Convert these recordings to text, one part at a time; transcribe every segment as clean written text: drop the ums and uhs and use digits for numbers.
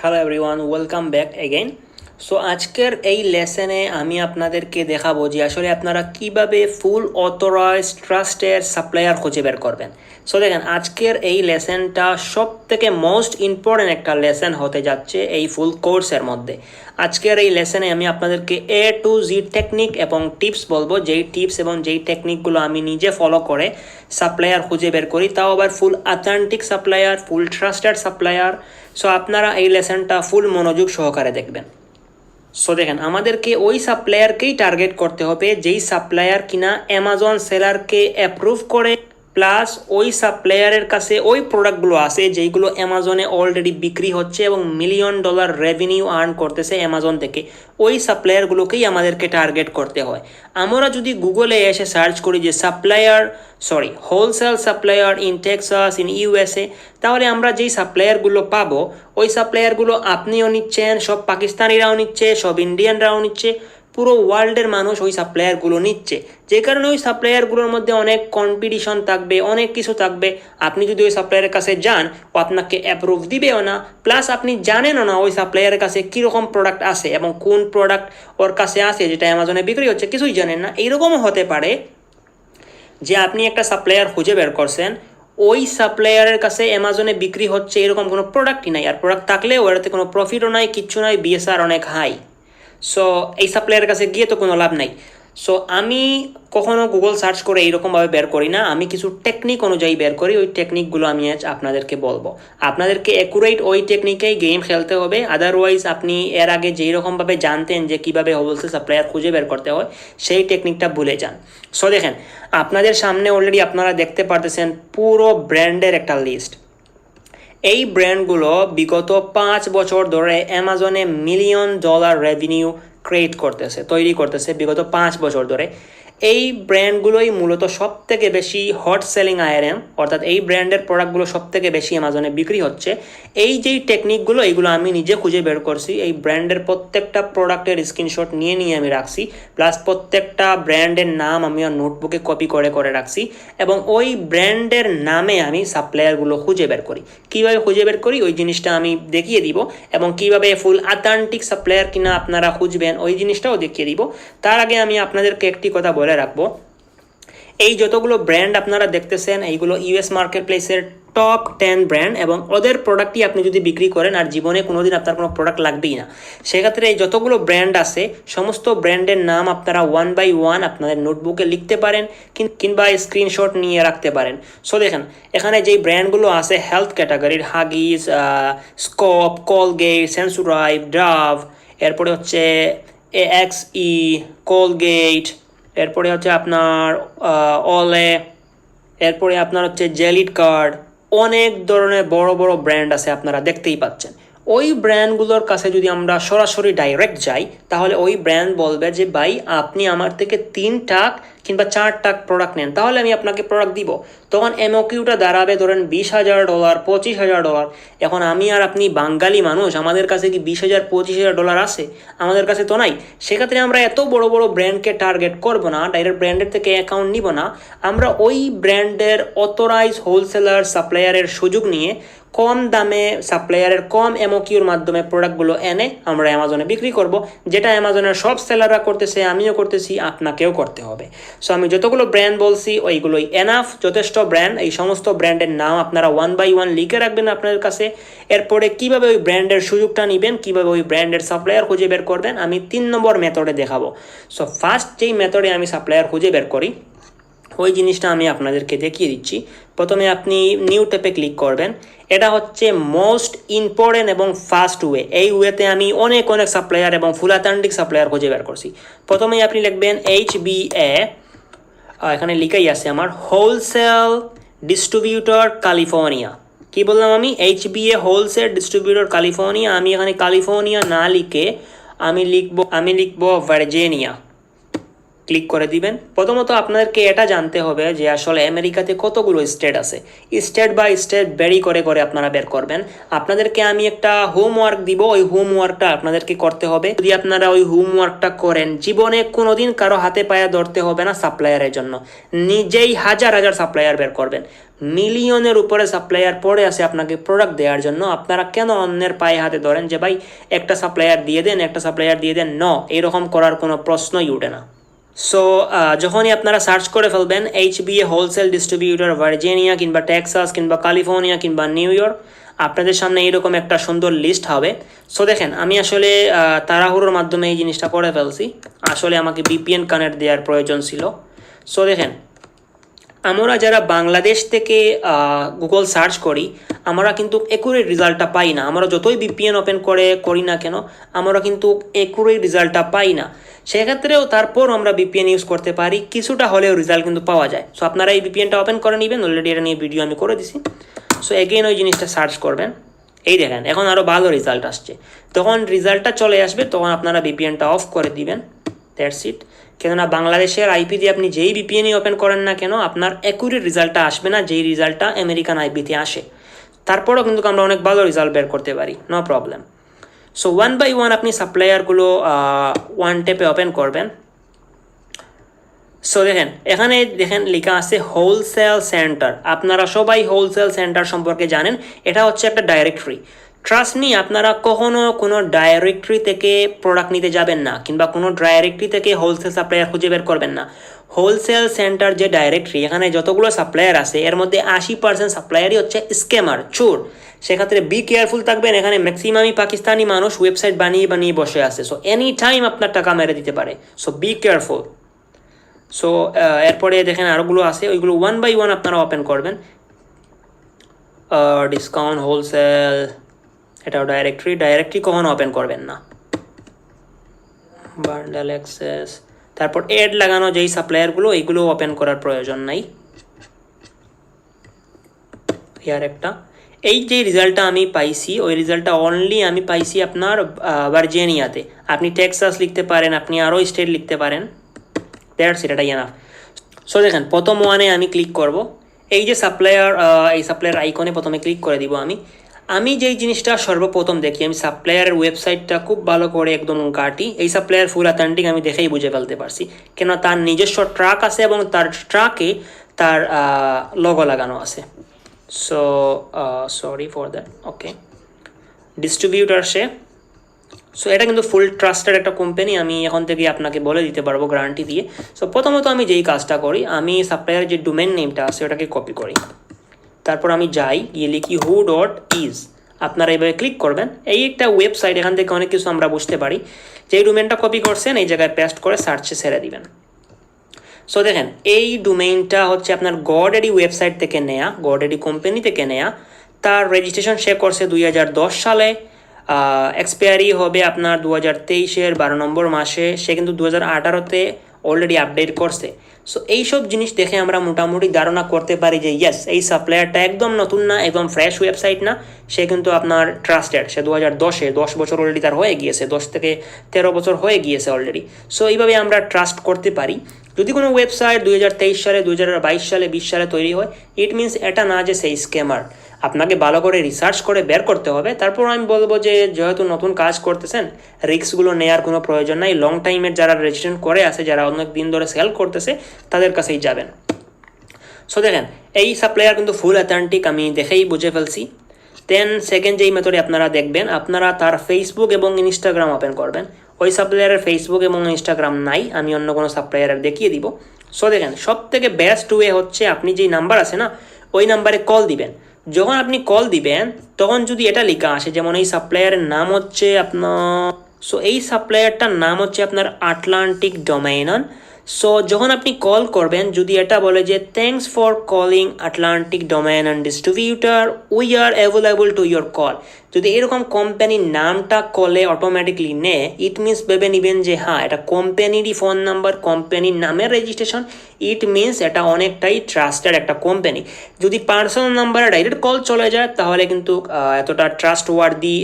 Hello everyone, welcome back again. So আজকের এই লেসনে আমি আপনাদেরকে দেখাবো যে আসলে আপনারা কিভাবে ফুল অথরাইজড ট্রাস্টের সাপ্লায়ার খুঁজে বের করবেন। সো দেখেন, আজকের এই লেসনটা সব থেকে মোস্ট ইম্পর্টেন্ট একটা লেসন হতে যাচ্ছে এই ফুল কোর্সের মধ্যে। আজকের এই লেসনে আমি আপনাদেরকে A to Z টেকনিক এবং টিপস বলবো, যেই টিপস এবং যেই টেকনিকগুলো আমি নিজে ফলো করে সাপ্লায়ার খুঁজে বের করি, তাও আবার ফুল অথেন্টিক সাপ্লায়ার, ফুল ট্রাস্টেড সাপ্লায়ার। সো আপনারা এই লেসনটা ফুল মনোযোগ সহকারে দেখবেন। সো দেখেন, আমাদেরকে ওই সাপ্লায়ারকেই টার্গেট করতে হবে যেই সাপ্লায়ার কিনা অ্যামাজন সেলারকে অ্যাপ্রুভ করে, প্লাস ওই সাপ্লায়ারের কাছে ওই প্রোডাক্টগুলো আছে যেইগুলো অ্যামাজনে অলরেডি বিক্রি হচ্ছে এবং মিলিয়ন ডলার রেভিনিউ আর্ন করতেছে অ্যামাজন থেকে। ওই সাপ্লায়ারগুলোকেই আমাদেরকে টার্গেট করতে হয়। আমরা যদি গুগলে এসে সার্চ করি যে wholesale supplier in Texas in USA, তাহলে আমরা যেই সাপ্লায়ারগুলো পাবো, ওই সাপ্লায়ারগুলো আপনিও নিচ্ছেন, সব পাকিস্তানিরাও নিচ্ছে, সব ইন্ডিয়ানরাও নিচ্ছে, পুরো ওয়ার্ল্ডের মানুষ ওই সাপ্লায়ারগুলো নিচ্ছে। যে কারণে ওই সাপ্লায়ারগুলোর মধ্যে অনেক কম্পিটিশন থাকবে, অনেক কিছু থাকবে। আপনি যদি ওই সাপ্লায়ারের কাছে যান, ও আপনাকে অ্যাপ্রুভ দিবেও না, প্লাস আপনি জানেনও না ওই সাপ্লায়ারের কাছে কীরকম প্রোডাক্ট আছে এবং কোন প্রোডাক্ট ওর কাছে আছে যেটা অ্যামাজনে বিক্রি হচ্ছে, কিছুই জানেন না। এইরকমও হতে পারে যে আপনি একটা সাপ্লায়ার খুঁজে বের করছেন, ওই সাপ্লায়ারের কাছে অ্যামাজনে বিক্রি হচ্ছে এরকম কোনো প্রোডাক্টই নাই, আর প্রোডাক্ট থাকলেও ওটাতে কোনো প্রফিটও নাই, কিচ্ছু নাই, বিএসআর অনেক হাই। সো এই সাপ্লায়ারের কাছে গিয়ে তো কোনো লাভ নাই। সো আমি কখনো গুগল সার্চ করে এইরকমভাবে বের করি না, আমি কিছু টেকনিক অনুযায়ী বের করি। ওই টেকনিকগুলো আমি আজ আপনাদেরকে বলবো। আপনাদেরকে অ্যাকুরেট ওই টেকনিকেই গেম খেলতে হবে, আদারওয়াইজ আপনি এর আগে যেই রকমভাবে জানতেন যে কীভাবে হোলসেল সাপ্লায়ার খুঁজে বের করতে হয়, সেই টেকনিকটা ভুলে যান। সো দেখেন, আপনাদের সামনে অলরেডি আপনারা দেখতে পারতেছেন পুরো ব্র্যান্ডের একটা লিস্ট। এই ব্র্যান্ডগুলো বিগত 5 বছর ধরে অ্যামাজনে মিলিয়ন ডলার রেভিনিউ ক্রিয়েট করতেছে, তৈরি করতেছে বিগত 5 বছর ধরে। এই ব্র্যান্ডগুলোই মূলত সব থেকে বেশি হট সেলিং আইটেম, অর্থাৎ এই ব্র্যান্ডের প্রোডাক্টগুলো সব থেকে বেশি অ্যামাজনে বিক্রি হচ্ছে। এই যেই টেকনিকগুলো, এইগুলো আমি নিজে খুঁজে বের করছি। এই ব্র্যান্ডের প্রত্যেকটা প্রোডাক্টের স্ক্রিনশট নিয়ে নিয়ে আমি রাখছি, প্লাস প্রত্যেকটা ব্র্যান্ডের নাম আমি আমার নোটবুকে কপি করে করে রাখছি, এবং ওই ব্র্যান্ডের নামে আমি সাপ্লায়ারগুলো খুঁজে বের করি। কীভাবে খুঁজে বের করি ওই জিনিসটা আমি দেখিয়ে দিব, এবং কীভাবে ফুল অথেন্টিক সাপ্লায়ার কিনা আপনারা খুঁজবেন ওই জিনিসটাও দেখিয়ে দিব। তার আগে আমি আপনাদেরকে একটি কথা বলে রাখবো, এই যতগুলো ব্র্যান্ড আপনারা দেখতেছেন, এইগুলো ইউএস মার্কেট প্লেসের টপ 10 ব্র্যান্ড, এবং ওদের প্রোডাক্টই আপনি যদি বিক্রি করেন আর জীবনে কোনোদিন আপনার কোনো প্রোডাক্ট লাগবেই না। সেক্ষেত্রে এই যতগুলো ব্র্যান্ড আছে, সমস্ত ব্র্যান্ডের নাম আপনারা 1 by 1 আপনাদের নোটবুকে লিখতে পারেন, কিংবা স্ক্রিনশট নিয়ে রাখতে পারেন। সো দেখেন, এখানে যেই ব্র্যান্ডগুলো আছে হেলথ ক্যাটাগরির, হাগিস, স্কপ, কলগেট, সেন্সোডাইন, ডাভ, এরপরে হচ্ছে AXE, কোলগেট, এরপরে হচ্ছে আপনার অলে, এরপরে আপনার হচ্ছে জেলিড কার্ড, অনেক ধরনের বড় বড় ব্র্যান্ড আছে, আপনারা দেখতেই পাচ্ছেন। ওই ব্র্যান্ডগুলোর কাছে যদি আমরা সরাসরি ডাইরেক্ট যাই, তাহলে ওই ব্র্যান্ড বলবে যে ভাই, আপনি আমার থেকে 3 টাক কিংবা 4 টাক প্রোডাক্ট নেন, তাহলে আমি আপনাকে প্রোডাক্ট দিব। তখন এমওকিউটা দাঁড়াবে ধরেন $20,000, $25,000। এখন আমি আর আপনি বাঙালি মানুষ, আমাদের কাছে কি $20,000 $25,000 আছে? আমাদের কাছে তো নাই। সেক্ষেত্রে আমরা এত বড় বড় ব্র্যান্ডকে টার্গেট করব না, ডাইরেক্ট ব্র্যান্ডের থেকে অ্যাকাউন্ট নিব না। আমরা ওই ব্র্যান্ডের অথরাইজ হোলসেলার সাপ্লায়ারের সুযোগ নিয়ে কম দামে সাপ্লায়ারের কম এমওকিউর মাধ্যমে প্রোডাক্টগুলো এনে আমরা অ্যামাজনে বিক্রি করব, যেটা অ্যামাজনের সব সেলাররা করতেছে, আমিও করতেছি, আপনাকেও করতে হবে। সো আমি যতগুলো ব্র্যান্ড বলছি ওইগুলোই এনাফ, যথেষ্ট ব্র্যান্ড। এই সমস্ত ব্র্যান্ডের নাম আপনারা 1 by 1 লিখে রাখবেন আপনাদের কাছে। এরপরে কিভাবে ওই ব্র্যান্ডের সুযোগটা নেবেন, কিভাবে ওই ব্র্যান্ডের সাপ্লায়ার খুঁজে বের করবেন, আমি 3 নম্বর মেথডে দেখাবো। সো ফার্স্ট যেই মেথডে আমি সাপ্লায়ার খুঁজে বের করি, ওই জিনিসটা আমি আপনাদেরকে দেখিয়ে দিচ্ছি। প্রথমে আপনি নিউ ট্যাবে ক্লিক করবেন। এটা হচ্ছে মোস্ট ইম্পর্টেন্ট এবং ফাস্ট ওয়ে। এই ওয়েতে আমি অনেক সাপ্লায়ার এবং ফুল অথেন্টিক সাপ্লায়ার খুঁজে বের করছি। প্রথমেই আপনি লিখবেন HBA, এখানে লিখাই আছে আমার, হোলসেল ডিস্ট্রিবিউটর ক্যালিফোর্নিয়া। কি বললাম আমি? HBA wholesale distributor California. আমি এখানে ক্যালিফোর্নিয়া না লিখে আমি লিখবো ভার্জিনিয়া। ক্লিক করে দিবেন। প্রথমত আপনাদেরকে এটা জানতে হবে যে আসলে আমেরিকাতে কতগুলো স্টেট আছে, স্টেট বাই স্টেট বেরি করে করে আপনারা বের করবেন। আপনাদেরকে আমি একটা হোমওয়ার্ক দিব, ওই হোমওয়ার্কটা আপনাদেরকে করতে হবে। যদি আপনারা ওই হোমওয়ার্কটা করেন, জীবনে কোনোদিন কারো হাতে পায়ে ধরতে হবে না সাপ্লায়ারের জন্য, নিজেই হাজার হাজার সাপ্লায়ার বের করবেন। মিলিয়নের উপরে সাপ্লায়ার পড়ে আছে আপনাকে প্রোডাক্ট দেওয়ার জন্য। আপনারা কেন অন্যের পায়ে হাতে ধরেন যে ভাই একটা সাপ্লায়ার দিয়ে দেন, একটা সাপ্লায়ার দিয়ে দেন? ন, এরকম করার কোনো প্রশ্নই উঠে না। সো যখনই আপনারা সার্চ করে ফেলবেন HBA হোলসেল ডিস্ট্রিবিউটর ভার্জিনিয়া কিংবা টেক্সাস কিংবা ক্যালিফোর্নিয়া কিংবা নিউ ইয়র্ক, আপনাদের সামনে এইরকম একটা সুন্দর লিস্ট হবে। সো দেখেন, আমি আসলে তাড়াহুড়োর মাধ্যমে এই জিনিসটা করে ফেলছি। আসলে আমাকে VPN কানেক্ট দেওয়ার প্রয়োজন ছিল। সো দেখেন, আমরা যারা বাংলাদেশ থেকে গুগল সার্চ করি, আমরা কিন্তু অ্যাকুরেট রেজাল্টটা পাই না। আমরা যতই VPN ওপেন করি না কেন, আমরা কিন্তু অ্যাকুরেট রেজাল্টটা পাই না। সেক্ষেত্রেও তারপর আমরা VPN ইউজ করতে পারি, কিছুটা হলেও রেজাল্ট কিন্তু পাওয়া যায়। সো আপনারা এই VPNটা ওপেন করে নেবেন, অলরেডি এটা নিয়ে ভিডিও আমি করে দিছি। সো এগেইন ওই জিনিসটা সার্চ করবেন, এই দেখেন এখন আরও ভালো রেজাল্ট আসছে। তখন রেজাল্টটা চলে আসবে, তখন আপনারা VPNটা অফ করে দিবেন। That's it. কেননা বাংলাদেশের IP দিয়ে আপনি যেই VPNই ওপেন করেন না কেন, আপনার অ্যাকুরেট রেজাল্টটা আসবে না, যেই রেজাল্টটা আমেরিকান IPতে আসে। তারপরেও কিন্তু আমরা অনেক ভালো রেজাল্ট বের করতে পারি, no problem. So one by one আপনি সাপ্লায়ারগুলো ওয়ান টেপে ওপেন করবেন। সো দেখেন, এখানে দেখেন লেখা আছে হোলসেল সেন্টার। আপনারা সবাই হোলসেল সেন্টার সম্পর্কে জানেন, এটা হচ্ছে একটা ডাইরেক্টরি। ট্রাস্ট মি, আপনারা কখনো কোনো ডাইরেক্টরি থেকে প্রোডাক্ট নিতে যাবেন না, কিংবা কোনো ডাইরেক্টরি থেকে হোলসেল সাপ্লায়ার খুঁজে বের করবেন না। হোলসেল সেন্টার যে ডাইরেক্টরি, এখানে যতগুলো সাপ্লায়ার আছে এর মধ্যে 80% সাপ্লায়ারই হচ্ছে স্ক্যামার, চোর। সেক্ষেত্রে বি কেয়ারফুল থাকবেন। এখানে ম্যাক্সিমামই পাকিস্তানি মানুষ ওয়েবসাইট বানিয়ে বানিয়ে বসে আছে। সো এনি টাইম আপনার টাকা মেরে দিতে পারে। So be careful. সো এরপরে দেখেন আরোগুলো আছে, ওইগুলো ওয়ান বাই ওয়ান আপনারা ওপেন করবেন। ডিসকাউন্ট হোলসেল, এটাও ডাইরেক্টরি কখনো ওপেন করবেন না। বান্ডেল অ্যাক্সেস, তারপর এড লাগানো যেই সাপ্লায়ারগুলো, এইগুলো ওপেন করার প্রয়োজন নাই। ইয়ার একটা এই যে রেজাল্টটা আমি পাইছি, ওই রেজাল্টটা অনলি আমি পাইছি আপনার ভার্জিনিয়াতে। আপনি টেক্সাস লিখতে পারেন, আপনি আরও স্টেট লিখতে পারেন। দ্যাটস ইট, এটাই এনাফ। সো দেখেন, প্রথম ওয়ানে আমি ক্লিক করব। এই যে সাপ্লায়ার, এই সাপ্লায়ার আইকনে প্রথমে ক্লিক করে দিব। আমি যেই জিনিসটা সর্বপ্রথম দেখি, আমি সাপ্লায়ারের ওয়েবসাইটটা খুব ভালো করে একদম ঘাঁটি। এই সাপ্লায়ার ফুল অথেন্টিক আমি দেখেই বুঝে ফেলতে পারছি, কেন তার নিজস্ব ট্রাক আছে এবং তার ট্রাকে তার লোগো লাগানো আছে। So sorry for that. Okay, distributor say. So এটা কিন্তু ফুল ট্রাস্টেড একটা কোম্পানি, আমি এখন থেকে আপনাকে বলে দিতে পারবো গ্যারান্টি দিয়ে। সো প্রথমত আমি যেই কাজটা করি, আমি সাপ্লায়ারের যে ডোমেন নেমটা আছে ওটাকে কপি করি। তারপর আমি যাই, গিয়ে লিখি who.is। আপনারা এইভাবে ক্লিক করবেন, এই একটা ওয়েবসাইট, এখান থেকে অনেক কিছু আমরা বুঝতে পারি। যেই ডোমেনটা কপি করছেন এই জায়গায় পেস্ট করে সার্চে ছেড়ে দিবেন। সো দেখেন, এই ডোমেইনটা হচ্ছে আপনার গডেডি ওয়েবসাইট থেকে নেয়া, গডেডি কোম্পানি থেকে নেয়া। তার রেজিস্ট্রেশন সে করছে 2010 সালে, এক্সপায়ারি হবে আপনার 2023-এর 12 নম্বর মাসে। সে কিন্তু 2018-তে অলরেডি আপডেট করছে। সো এইসব জিনিস দেখে আমরা মোটামুটি ধারণা করতে পারি যে ইয়েস, এই সাপ্লায়ারটা একদম নতুন না, একদম ফ্রেশ ওয়েবসাইট না, সে কিন্তু আপনার ট্রাস্টেড। সে 2010-এ 10 বছর অলরেডি তার হয়ে গিয়েছে, 10 থেকে 13 বছর হয়ে গিয়েছে অলরেডি। সো এইভাবে আমরা ট্রাস্ট করতে পারি। যদি কোনো ওয়েবসাইট 2023 সালে, 2022 সালে, 20 সালে তৈরি হয়, ইট মিনস এটা না যে সেই স্ক্যামার। আপনাকে ভালো করে রিসার্চ করে বের করতে হবে। তারপর আমি বলবো যে যেহেতু নতুন কাজ করতেছেন, রিস্কগুলো নেওয়ার কোনো প্রয়োজন নাই। লং টাইমের যারা রেজিস্ট্রেশন করে আছে, যারা অনেক দিন ধরে সেল করতেছে, তাদের কাছেই যাবেন। সো দেখেন, এই সাপ্লায়ার কিন্তু ফুল অথেন্টিক, আমি দেখেই বুঝে ফেলছি। দেন সেকেন্ড যেই মেথডে আপনারা দেখবেন, আপনারা তার ফেসবুক এবং ইনস্টাগ্রাম ওপেন করবেন। ওই সাপ্লায়ারের ফেসবুক এবং ইনস্টাগ্রাম নাই, আমি অন্য কোনো সাপ্লায়ারের দেখিয়ে দিব। সো দেখেন, সব থেকে বেস্ট ওয়ে হচ্ছে আপনি যেই নাম্বার আছে না, ওই নাম্বারে কল দিবেন। যখন আপনি কল দিবেন, তখন যদি এটা লেখা আসে, যেমন এই সাপ্লায়ারের নাম হচ্ছে আপনার, সো এই সাপ্লায়ারটার নাম হচ্ছে আপনার আটলান্টিক ডোমেইন। সো যখন আপনি কল করবেন, যদি এটা বলে যে thanks for calling Atlantic domain and distributor, we are available to your call, যদি এরকম কোম্পানির নামটা কলে অটোমেটিকলি নেয়, ইট মিনস ভেবে নেবেন যে হ্যাঁ, এটা কোম্পানিরই ফোন নাম্বার, কোম্পানির নামের রেজিস্ট্রেশন, ইট মিনস এটা অনেকটাই ট্রাস্টেড একটা কোম্পানি। যদি পার্সোনাল নাম্বারে ডাইরেক্ট কল চলে যায়, তাহলে কিন্তু এতটা ট্রাস্ট ওয়ার্দি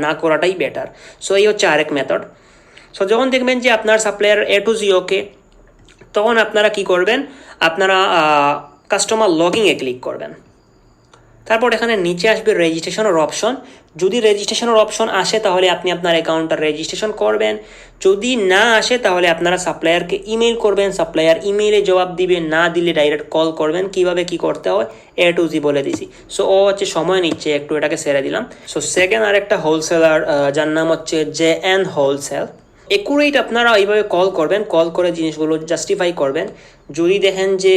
না করাটাই বেটার। সো এই হচ্ছে আরেক মেথড। সো যখন দেখবেন যে আপনার সাপ্লায়ার A to Z ওকে, তখন আপনারা কি করবেন, আপনারা কাস্টমার লগইনে ক্লিক করবেন। তারপর এখানে নিচে আসবে রেজিস্ট্রেশনের অপশন। যদি রেজিস্ট্রেশনের অপশন আসে তাহলে আপনি আপনার অ্যাকাউন্টটা রেজিস্ট্রেশন করবেন, যদি না আসে তাহলে আপনারা সাপ্লায়ারকে ইমেল করবেন, সাপ্লায়ার ইমেইলে জবাব দিবে, না দিলে ডাইরেক্ট কল করবেন। কিভাবে কি করতে হয় A to Z বলে দিছি। সো ও হচ্ছে সময় নিচ্ছে একটু, এটাকে ছেড়ে দিলাম। সো সেকেন্ড আরেকটা হোলসেলার যার নাম হচ্ছে JN হোলসেল। একুরেট আপনারা এইভাবে কল করবেন, কল করে জিনিসগুলো জাস্টিফাই করবেন। যদি দেখেন যে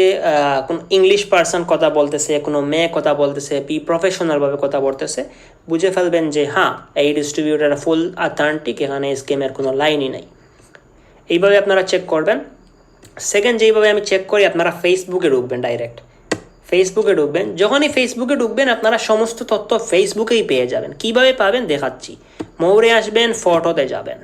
কোনো ইংলিশ পার্সন কথা বলতেছে, কোনো মেয়ে কথা বলতেছে, প্রফেশনালভাবে কথা বলতেছে, বুঝে ফেলবেন যে হ্যাঁ এই ডিস্ট্রিবিউটার ফুল অথেন্টিক, এখানে স্কেমের কোনো লাইনই নাই। এইভাবে আপনারা চেক করবেন। সেকেন্ড যেইভাবে আমি চেক করি, আপনারা ফেসবুকে ঢুকবেন, ডাইরেক্ট ফেসবুকে ঢুকবেন। যখনই ফেসবুকে ঢুকবেন আপনারা সমস্ত তথ্য ফেসবুকেই পেয়ে যাবেন। কিভাবে পাবেন দেখাচ্ছি। মোড়ে আসবেন, ফটোতে যাবেন,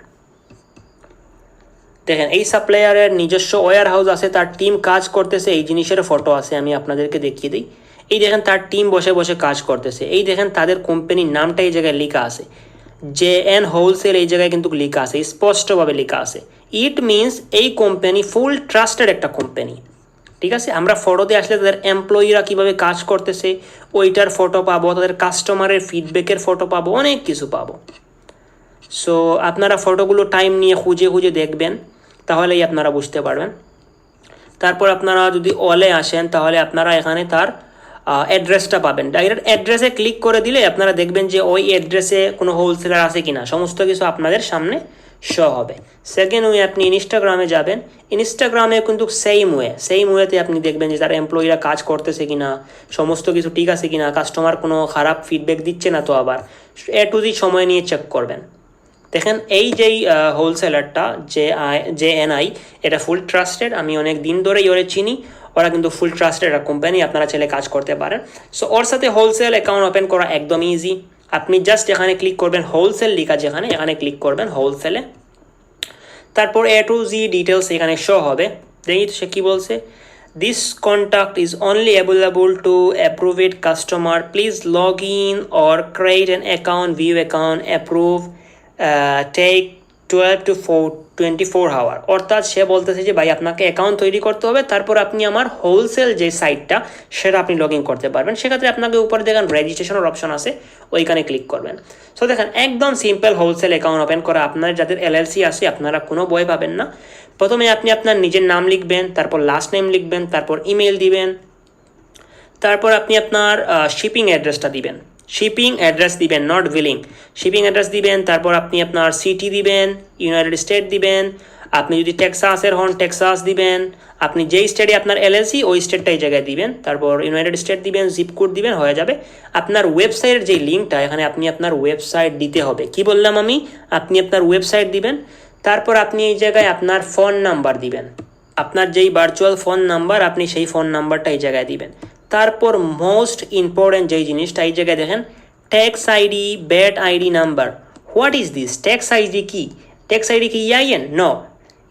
দেখেন এই সাপ্লায়ারের নিজস্ব ওয়্যার হাউস আছে, তার টিম কাজ করতেছে, এই জিনিসের ফটো আছে, আমি আপনাদেরকে দেখিয়ে দিই। এই দেখেন তার টিম বসে বসে কাজ করতেছে। এই দেখেন তাদের কোম্পানির নামটা এই জায়গায় লেখা আছে, JN হোলসেল, এই জায়গায় কিন্তু লেখা আছে, স্পষ্টভাবে লেখা আছে। ইট মিনস এই কোম্পানি ফুল ট্রাস্টেড একটা কোম্পানি, ঠিক আছে। আমরা ফটোতে আসলে তাদের এমপ্লয়িরা কীভাবে কাজ করতেছে ওইটার ফটো পাবো, তাদের কাস্টমারের ফিডব্যাকের ফটো পাবো, অনেক কিছু পাবো। সো আপনারা ফটোগুলো টাইম নিয়ে খুঁজে খুঁজে দেখবেন, তাহলেই আপনারা বুঝতে পারবেন। তারপর আপনারা যদি অলে আসেন তাহলে আপনারা এখানে তার অ্যাড্রেসটা পাবেন। ডাইরেক্ট অ্যাড্রেসে ক্লিক করে দিলে আপনারা দেখবেন যে ওই অ্যাড্রেসে কোনো হোলসেলার আছে কিনা, সমস্ত কিছু আপনাদের সামনে শো হবে। সেকেন্ড ওয়ে, আপনি ইনস্টাগ্রামে যাবেন। ইনস্টাগ্রামে কিন্তু সেম ওয়েতে আপনি দেখবেন যে তার এমপ্লয়িরা কাজ করতেছে কিনা, সমস্ত কিছু ঠিক আছে কিনা, কাস্টমার কোনো খারাপ ফিডব্যাক দিচ্ছে না তো। আবার A to Z সময় নিয়ে চেক করবেন। দেখেন এই যেই হোলসেলারটা JNI, এটা ফুল ট্রাস্টেড, আমি অনেক দিন ধরেই ওরে চিনি, ওরা কিন্তু ফুল ট্রাস্টেড একটা কোম্পানি, আপনারা চাইলে কাজ করতে পারেন। সো ওর সাথে হোলসেল অ্যাকাউন্ট ওপেন করা একদম ইজি। আপনি জাস্ট এখানে ক্লিক করবেন, হোলসেল লেখা যেখানে, এখানে ক্লিক করবেন হোলসেলে। তারপর A to Z ডিটেলস এখানে শো হবে। দেখি সে কী বলছে, this contact is only available to approved customer, please log in or create an account, view account, approve, take 12 to 24 hour. অর্থাৎ সে বলতেছে যে ভাই আপনাকে অ্যাকাউন্ট তৈরি করতে হবে, তারপর আপনি আমার হোলসেল যে সাইটটা সেটা আপনি লগ ইন করতে পারবেন। সেক্ষেত্রে আপনাকে উপরে দেখেন রেজিস্ট্রেশনের অপশন আছে, ওইখানে ক্লিক করবেন। সো দেখেন একদম সিম্পল হোলসেল অ্যাকাউন্ট ওপেন করা। আপনার যাদের LLC আছে আপনারা কোনো ভয় পাবেন না। প্রথমে আপনি আপনার নিজের নাম লিখবেন, তারপর লাস্ট নেম লিখবেন, তারপর ইমেল দিবেন, তারপর আপনি আপনার শিপিং অ্যাড্রেসটা দিবেন। শিপিং অ্যাড্রেস দিবেন, নট বিলিং, শিপিং অ্যাড্রেস দিবেন। তারপর আপনি আপনার সিটি দিবেন, ইউনাইটেড স্টেট দিবেন। আপনি যদি টেক্সাসের হন টেক্সাস দিবেন। আপনি যেই স্টেটে আপনার LLC ওই স্টেটটা এই জায়গায় দিবেন। তারপর ইউনাইটেড স্টেট দিবেন, জিপ কোড দিবেন, হয়ে যাবে। আপনার ওয়েবসাইটের যে লিঙ্কটা, এখানে আপনি আপনার ওয়েবসাইট দিতে হবে। কি বললাম আমি, আপনি আপনার ওয়েবসাইট দিবেন। তারপর আপনি এই জায়গায় আপনার ফোন নাম্বার দিবেন, আপনার যেই ভার্চুয়াল ফোন নাম্বার, আপনি সেই ফোন নাম্বারটা এই জায়গায় দিবেন। তারপর মোস্ট ইম্পর্টেন্ট যেই জিনিসটা, এই জায়গায় দেখেন tax ID, bat ID number. What is this? Tax ID কি? ট্যাক্স আইডি কি EIN? নো,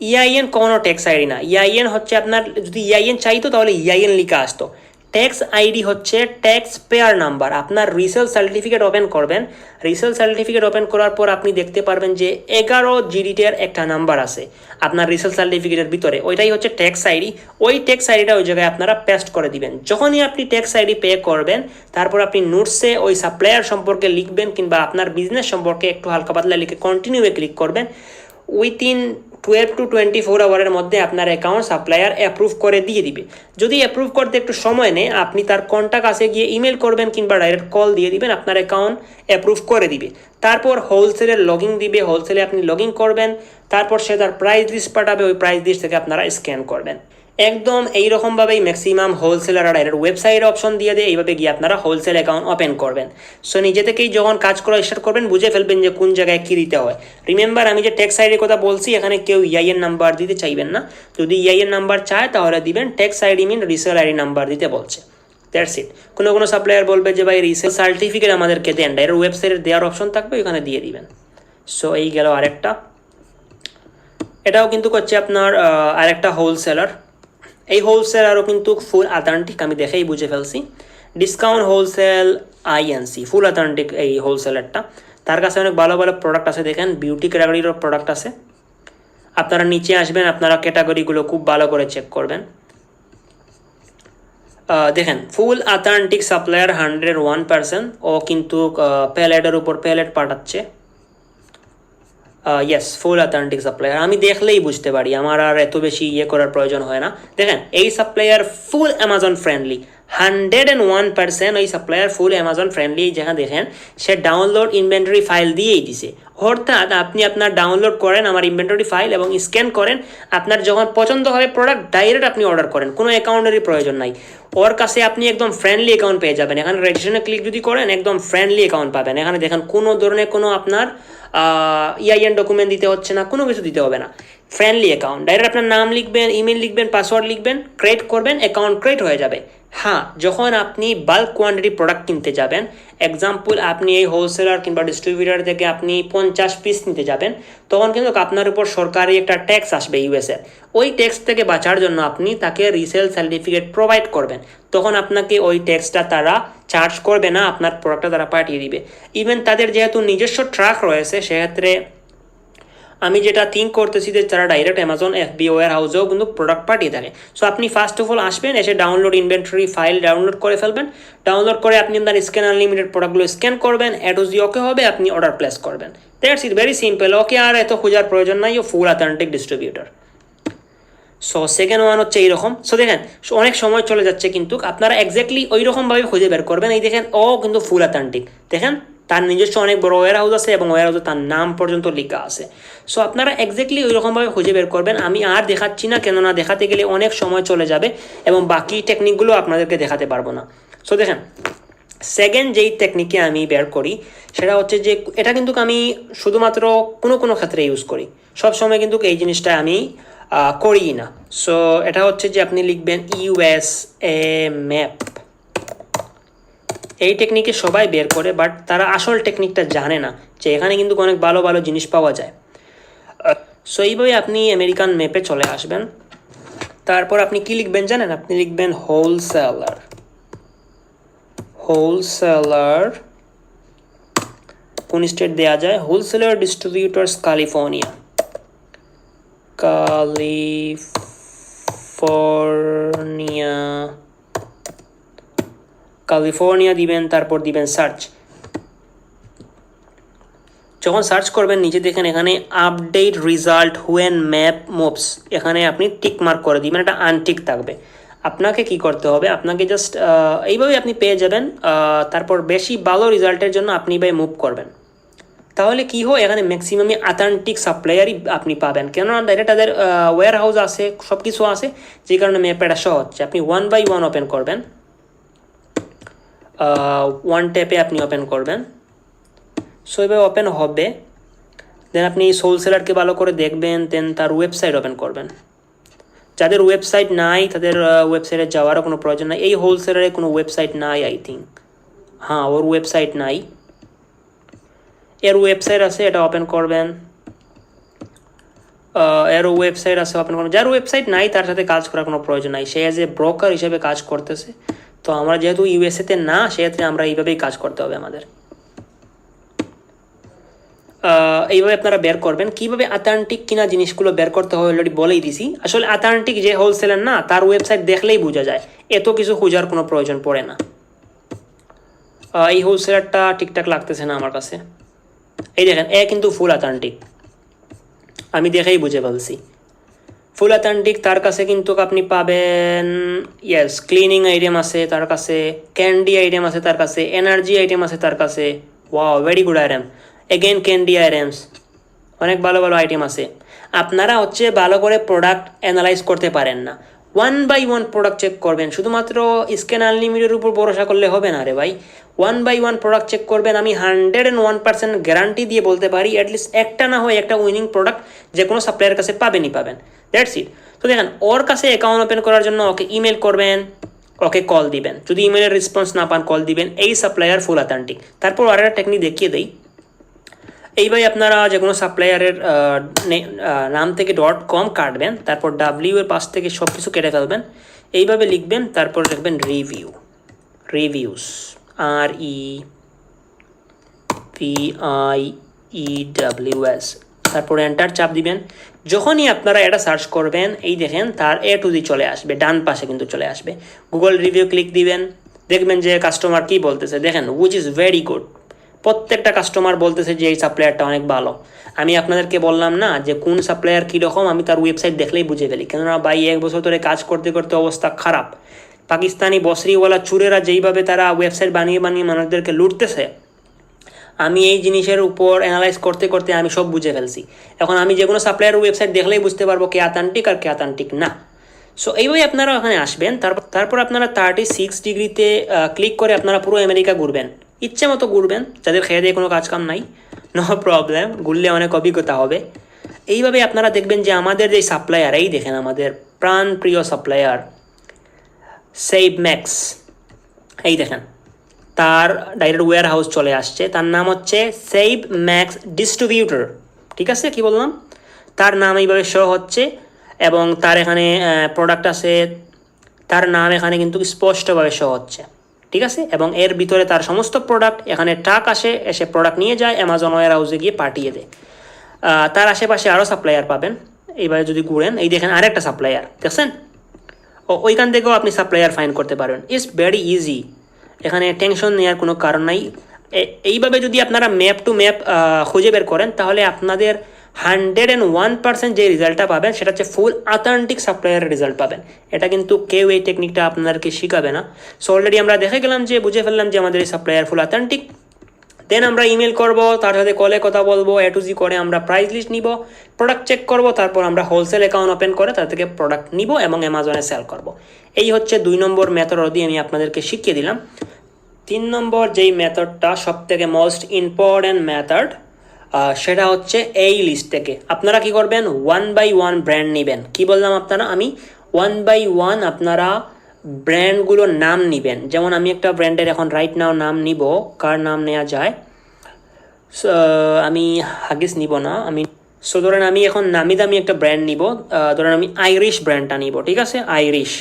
EIN কোনো ট্যাক্স আইডি না। EIN হচ্ছে আপনার, যদি EIN চাইতো তাহলে EIN লিখা আসতো। ট্যাক্স আইডি হচ্ছে ট্যাক্স পেয়ার নাম্বার। আপনার রিসেল সার্টিফিকেট ওপেন করবেন, রিসেল সার্টিফিকেট ওপেন করার পর আপনি দেখতে পারবেন যে 11 ডিজিটের একটা নাম্বার আছে আপনার রিসেল সার্টিফিকেটের ভিতরে, ওইটাই হচ্ছে ট্যাক্স আইডি। ওই ট্যাক্স আইডিটা ওই জায়গায় আপনারা পেস্ট করে দিবেন। যখনই আপনি ট্যাক্স আইডি পে করবেন, তারপর আপনি নোটসে ওই সাপ্লায়ার সম্পর্কে লিখবেন, কিংবা আপনার বিজনেস সম্পর্কে একটু হালকা পাতলা লিখে কন্টিনিউয়ে ক্লিক করবেন। উইথিন 12 to 24 আওয়ারের মধ্যে আপনার অ্যাকাউন্ট সাপ্লায়ার অ্যাপ্রুভ করে দিয়ে দিবে। যদি অ্যাপ্রুভ করতে একটু সময় নেয়, আপনি তার কন্ট্যাক্ট কাছে গিয়ে ইমেল করবেন কিংবা ডাইরেক্ট কল দিয়ে দিবেন, আপনার অ্যাকাউন্ট অ্যাপ্রুভ করে দিবে। তারপর হোলসেলের লগইন দিবে, হোলসেলে আপনি লগ ইন করবেন। তারপর সে তার প্রাইস লিস্ট পাঠাবে, ওই প্রাইস লিস্ট থেকে আপনারা স্ক্যান করবেন। একদম এইরকমভাবেই ম্যাক্সিমাম হোলসেলাররা ডাইরেক্ট ওয়েবসাইটে অপশন দিয়ে দেয়। এইভাবে গিয়ে আপনারা হোলসেল অ্যাকাউন্ট ওপেন করবেন। সো নিজে থেকেই যখন কাজ করা স্টার্ট করবেন, বুঝে ফেলবেন যে কোন জায়গায় কী দিতে হয়। রিমেম্বার, আমি যে ট্যাক্স আইডির কথা বলছি, এখানে কেউ EIN নাম্বার দিতে চাইবেন না। যদি EIN নাম্বার চায় তাহলে দিবেন। ট্যাক্স আইডি মিন রিসেল আইডি নাম্বার দিতে বলছে, দ্যাটস ইট। কোনো সাপ্লায়ার বলবে যে ভাই রিসেল সার্টিফিকেট আমাদেরকে দেন, ডাইরেক্ট ওয়েবসাইটে দেওয়ার অপশন থাকবে, ওখানে দিয়ে দিবেন। সো এই গেল আরেকটা। এটাও কিন্তু করছে আপনার আরেকটা হোলসেলার। এই হোলসেলারও কিন্তু ফুল অথেন্টিক, আমি দেখেই বুঝে ফেলছি। ডিসকাউন্ট হোলসেল INC, ফুল অথেন্টিক এই হোলসেলারটা। তার কাছে অনেক ভালো ভালো প্রোডাক্ট আছে, দেখেন বিউটি ক্যাটাগরিরও প্রোডাক্ট আছে। আপনারা নিচে আসবেন, আপনারা ক্যাটাগরিগুলো খুব ভালো করে চেক করবেন। দেখেন ফুল অথেন্টিক সাপ্লায়ার 101%, ও কিন্তু প্যালেটের উপর প্যালেট পাঠাচ্ছে। ইয়েস, ফুল অথেন্টিক সাপ্লায়ার, আমি দেখলেই বুঝতে পারি, আমার আর এত বেশি করার প্রয়োজন হয় না। দেখেন এই সাপ্লায়ার ফুল অ্যামাজন ফ্রেন্ডলি, 101% ওই সাপ্লায়ার ফুল অ্যামাজন ফ্রেন্ডলি। যেখানে দেখেন সে ডাউনলোড ইনভেন্টরি ফাইল দিয়েই দিছে, অর্থাৎ আপনি আপনার ডাউনলোড করেন আমার ইনভেন্টরি ফাইল এবং স্ক্যান করেন, আপনার যখন পছন্দ হবে প্রোডাক্ট ডাইরেক্ট আপনি অর্ডার করেন, কোনো অ্যাকাউন্টেরই প্রয়োজন নাই। ওর কাছে আপনি একদম ফ্রেন্ডলি অ্যাকাউন্ট পেয়ে যাবেন। এখানে রেজিস্ট্রেশনে ক্লিক যদি করেন একদম ফ্রেন্ডলি অ্যাকাউন্ট পাবেন। এখানে দেখেন কোনো ধরনের কোনো আপনার EIN ডকুমেন্ট দিতে হচ্ছে না, কোনো কিছু দিতে হবে না, ফ্রেন্ডলি অ্যাকাউন্ট। ডাইরেক্ট আপনার নাম লিখবেন, ইমেল লিখবেন, পাসওয়ার্ড লিখবেন, ক্রিয়েট করবেন, অ্যাকাউন্ট ক্রিয়েট হয়ে যাবে। হ্যাঁ, যখন আপনি বাল্ক কোয়ান্টিটি প্রোডাক্ট কিনতে যাবেন, এক্সাম্পল আপনি এই হোলসেলার কিংবা ডিস্ট্রিবিউটার থেকে আপনি 50 পিস নিতে যাবেন, তখন কিন্তু আপনার উপর সরকারি একটা ট্যাক্স আসবে ইউএসের। ওই ট্যাক্স থেকে বাঁচার জন্য আপনি তাকে রিসেল সার্টিফিকেট প্রোভাইড করবেন, তখন আপনাকে ওই ট্যাক্সটা তারা চার্জ করবে না, আপনার প্রোডাক্টটা তারা পাঠিয়ে দিবে। ইভেন তাদের যেহেতু নিজস্ব ট্রাক রয়েছে, সেক্ষেত্রে আমি যেটা থিঙ্ক করতেছি যে তারা ডাইরেক্ট অ্যামাজন FB ওয়্যার হাউসেও কিন্তু প্রোডাক্ট পাঠিয়ে থাকে। সো আপনি ফার্স্ট অফ অল আসবেন, এসে ডাউনলোড ইনভেন্টরি ফাইল ডাউনলোড করে ফেলবেন। ডাউনলোড করে আপনি আপনার স্ক্যান আনলিমিটেড প্রোডাক্টগুলো স্ক্যান করবেন, অ্যাডোজি ওকে হবে, আপনি অর্ডার প্লেস করবেন। That's it, very simple. Okay আর এত খোঁজার প্রয়োজন নাই, ও full authentic distributor. So second one হচ্ছে এইরকম। সো দেখেন অনেক সময় চলে যাচ্ছে, কিন্তু আপনারা এক্স্যাক্টলি ওই রকমভাবে খুঁজে বের করবেন। এই দেখেন ও কিন্তু ফুল অথেন্টিক, দেখেন তার নিজস্ব অনেক বড় ওয়্যার হাউস আছে এবং ওয়্যার হাউসে তার নাম পর্যন্ত লেখা আছে। সো আপনারা এক্স্যাক্টলি ওই রকমভাবে খুঁজে বের করবেন। আমি আর দেখাচ্ছি না, কেননা দেখাতে গেলে অনেক সময় চলে যাবে এবং বাকি টেকনিকগুলো আপনাদেরকে দেখাতে পারবো না। সো দেখেন সেকেন্ড যেই টেকনিকে আমি বের করি সেটা হচ্ছে যে এটা কিন্তু আমি শুধুমাত্র কোনো ক্ষেত্রে ইউজ করি, সব সময় কিন্তু এই জিনিসটা আমি করি না। সো এটা হচ্ছে যে আপনি লিখবেন USA ম্যাপ। এই টেকনিকে সবাই বের করে, বাট তারা আসল টেকনিকটা জানে না যে এখানে কিন্তু অনেক ভালো ভালো জিনিস পাওয়া যায়। সো এইভাবে আপনি আমেরিকান ম্যাপে চলে আসবেন। তারপর আপনি কি লিখবেন জানেন? আপনি লিখবেন হোলসেলার। হোলসেলার কোন স্টেট দেওয়া যায়? Wholesaler distributors California. ক্যালিফোর্নিয়া দিবেন, তারপর দিবেন সার্চ। যখন সার্চ করবেন নিচে দেখেন এখানে update result when map moves, এখানে আপনি টিক মার্ক করে দিবেন, এটা আনটিক থাকবে। আপনাকে কি করতে হবে? আপনাকে জাস্ট এইভাবে আপনি পেয়ে যাবেন। তারপর বেশি ভালো রেজাল্টের জন্য আপনি ভাই মুভ করবেন, তাহলে কি হয় এখানে ম্যাক্সিমামই অথেন্টিক সাপ্লায়ারই আপনি পাবেন, কেননা ডাইরেক্ট তাদের ওয়্যার হাউস আছে, সব কিছু আছে, যে কারণে ম্যাপ এটা সহ হচ্ছে। আপনি 1 by 1 ওপেন করবেন, 1 ট্যাপে আপনি ওপেন করবেন। সো এভাবে ওপেন হবে। দেন আপনি হোলসেলারকে ভালো করে দেখবেন, দেন তার ওয়েবসাইট ওপেন করবেন। যাদের ওয়েবসাইট নাই তাদের ওয়েবসাইটে যাওয়ারও কোনো প্রয়োজন নাই। এই হোলসেলারে কোনো ওয়েবসাইট নাই আই থিঙ্ক, হ্যাঁ ওর ওয়েবসাইট নাই, এর ওয়েবসাইট আছে, এটা ওপেন করবেন। এর ওয়েবসাইট আছে, ওপেন করবেন। যার ওয়েবসাইট নাই তার সাথে কাজ করার কোনো প্রয়োজন নাই, সে অ্যাজ এ ব্রোকার হিসেবে কাজ করতেছে। তো আমরা যেহেতু USA-তে না, সেক্ষেত্রে আমরা এইভাবেই কাজ করতে হবে আমাদের। এইভাবে আপনারা বের করবেন। কীভাবে অথেন্টিক কিনা জিনিসগুলো বের করতে হয় অলরেডি বলেই দিছি। আসলে অথেন্টিক যে হোলসেলার না, তার ওয়েবসাইট দেখলেই বোঝা যায়, এত কিছু খোঁজার কোনো প্রয়োজন পড়ে না। এই হোলসেলারটা ঠিকঠাক লাগতেছে না আমার কাছে। এই দেখেন এ কিন্তু ফুল অথেন্টিক, আমি দেখেই বুঝে ফেলছি ফুল অথেন্টিক। তার কাছে কিন্তু আপনি পাবেন ইয়েস ক্লিনিং আইটেম আছে তার কাছে, ক্যান্ডি আইটেম আছে তার কাছে, এনার্জি আইটেম আছে তার কাছে। Wow, very good item. Again candy items, অনেক ভালো ভালো আইটেম আছে। আপনারা হচ্ছে ভালো করে প্রোডাক্ট অ্যানালাইজ করতে পারেন না, 1 by 1 প্রোডাক্ট চেক করবেন। শুধুমাত্র স্ক্যান আনলিমিটের উপর ভরসা করলে হবে না রে ভাই, 1 by 1 প্রোডাক্ট চেক করবেন। আমি 101% গ্যারান্টি দিয়ে বলতে পারি অ্যাটলিস্ট একটা না হয় একটা উইনিং প্রোডাক্ট যে কোনো সাপ্লায়ারের কাছে পাবেনই পাবেন। That's it. তো দেখেন ওর কাছে অ্যাকাউন্ট ওপেন করার জন্য ওকে ইমেল করবেন, ওকে কল দিবেন। যদি ইমেলের রেসপন্স না পান কল দিবেন, এই সাপ্লায়ার ফুল অথেন্টিক। তারপর আর একটা টেকনিক দেখিয়ে দেই। এইভাবে আপনারা যে কোনো সাপ্লায়ারের নাম থেকে .com কাটবেন, তারপর W এর পাশ থেকে সব কিছু কেটে ফেলবেন, এইভাবে লিখবেন, তারপর লিখবেন রিভিউস, REVIEWS, তারপরে এন্টার চাপ দিবেন। যখনই আপনারা এটা সার্চ করবেন এই দেখেন তার A to Z চলে আসবে, ডান পাশে কিন্তু চলে আসবে। গুগল রিভিউ ক্লিক দিবেন, দেখবেন যে কাস্টমার কি বলতেছে দেখেন, উইচ ইজ ভেরি গুড। প্রত্যেকটা কাস্টমার বলতেছে যে এই সাপ্লায়ারটা অনেক ভালো। আমি আপনাদেরকে বললাম না যে কোন সাপ্লায়ার কীরকম, আমি তার ওয়েবসাইট দেখলেই বুঝে ফেলি, কেননা ভাই 1 বছর ধরে কাজ করতে করতে অবস্থা খারাপ। পাকিস্তানি বসরিওয়ালা চুরেরা যেইভাবে তারা ওয়েবসাইট বানিয়ে বানিয়ে মানুষদেরকে লুটতেছে, আমি এই জিনিসের উপর অ্যানালাইজ করতে করতে আমি সব বুঝে ফেলছি। এখন আমি যে কোনো সাপ্লায়ার ওয়েবসাইট দেখলেই বুঝতে পারবো কে অথেন্টিক আর কে অথেন্টিক না। সো এইভাবে আপনারা ওখানে আসবেন, তারপর আপনারা 36 ডিগ্রিতে ক্লিক করে আপনারা পুরো আমেরিকা ঘুরবেন, ইচ্ছে মতো ঘুরবেন, যাদের খেয়ে দিয়ে কোনো কাজকাম নাই, নো প্রবলেম, ঘুরলে অনেক অভিজ্ঞতা হবে। এইভাবে আপনারা দেখবেন যে আমাদের যে সাপ্লায়ার, এই দেখেন আমাদের প্রাণ প্রিয় সাপ্লায়ার সেভ ম্যাক্স, এই দেখেন তার ডাইরেক্ট ওয়্যার হাউস চলে আসছে, তার নাম হচ্ছে সেভ ম্যাক্স ডিস্ট্রিবিউটর। ঠিক আছে, কি বললাম, তার নাম এইভাবে শো হচ্ছে এবং তার এখানে প্রোডাক্ট আছে, তার নাম এখানে কিন্তু স্পষ্টভাবে শো হচ্ছে। ঠিক আছে, এবং এর ভিতরে তার সমস্ত প্রোডাক্ট, এখানে ট্রাক আসে, এসে প্রোডাক্ট নিয়ে যায়, অ্যামাজন ওয়্যার হাউসে গিয়ে পাঠিয়ে দেয়। তার আশেপাশে আরও সাপ্লায়ার পাবেন। এইভাবে যদি ঘুরেন এই দেখেন আরেকটা সাপ্লায়ার দেখছেন, ওইখান থেকেও আপনি সাপ্লায়ার ফাইন্ড করতে পারবেন। ইটস ভেরি ইজি, এখানে টেনশন নেওয়ার কোনো কারণ নাই। এইভাবে যদি আপনারা ম্যাপ টু ম্যাপ খুঁজে বের করেন তাহলে আপনাদের 101% যে রেজাল্টটা পাবেন সেটা হচ্ছে ফুল অথেন্টিক সাপ্লায়ারের রেজাল্ট পাবেন। এটা কিন্তু কেউ এই টেকনিকটা আপনাদেরকে শিখাবে না। সো অলরেডি আমরা দেখে গেলাম যে বুঝে ফেললাম যে আমাদের এই সাপ্লায়ার ফুল অথেন্টিক। দেন আমরা ইমেল করব, তার সাথে কলে কথা বলবো, A to Z করে আমরা প্রাইস লিস্ট নিব, প্রোডাক্ট চেক করব, তারপর আমরা হোলসেল অ্যাকাউন্ট ওপেন করে তার থেকে প্রোডাক্ট নিব এবং অ্যামাজনে সেল করব। এই হচ্ছে 2 নম্বর মেথড আমি আপনাদেরকে শিখিয়ে দিলাম। 3 নম্বর যেই মেথডটা সব থেকে মোস্ট ইম্পর্ট্যান্ট মেথড, সেটা হচ্ছে এই লিস্ট থেকে আপনারা কি করবেন, 1 by 1 ব্র্যান্ড নেবেন। কি বললাম আপনারা, আমি 1 by 1 আপনারা ব্র্যান্ডগুলোর নাম নেবেন। যেমন আমি একটা ব্র্যান্ডের এখন রাইট নাও নাম নিব, কার নাম নেওয়া যায়, আমি হাগিস নিব না, ধরেন আমি এখন নামি দামি একটা ব্র্যান্ড নিব, ধরেন আমি আইরিশ ব্র্যান্ডটা নিব। ঠিক আছে, আইরিশ।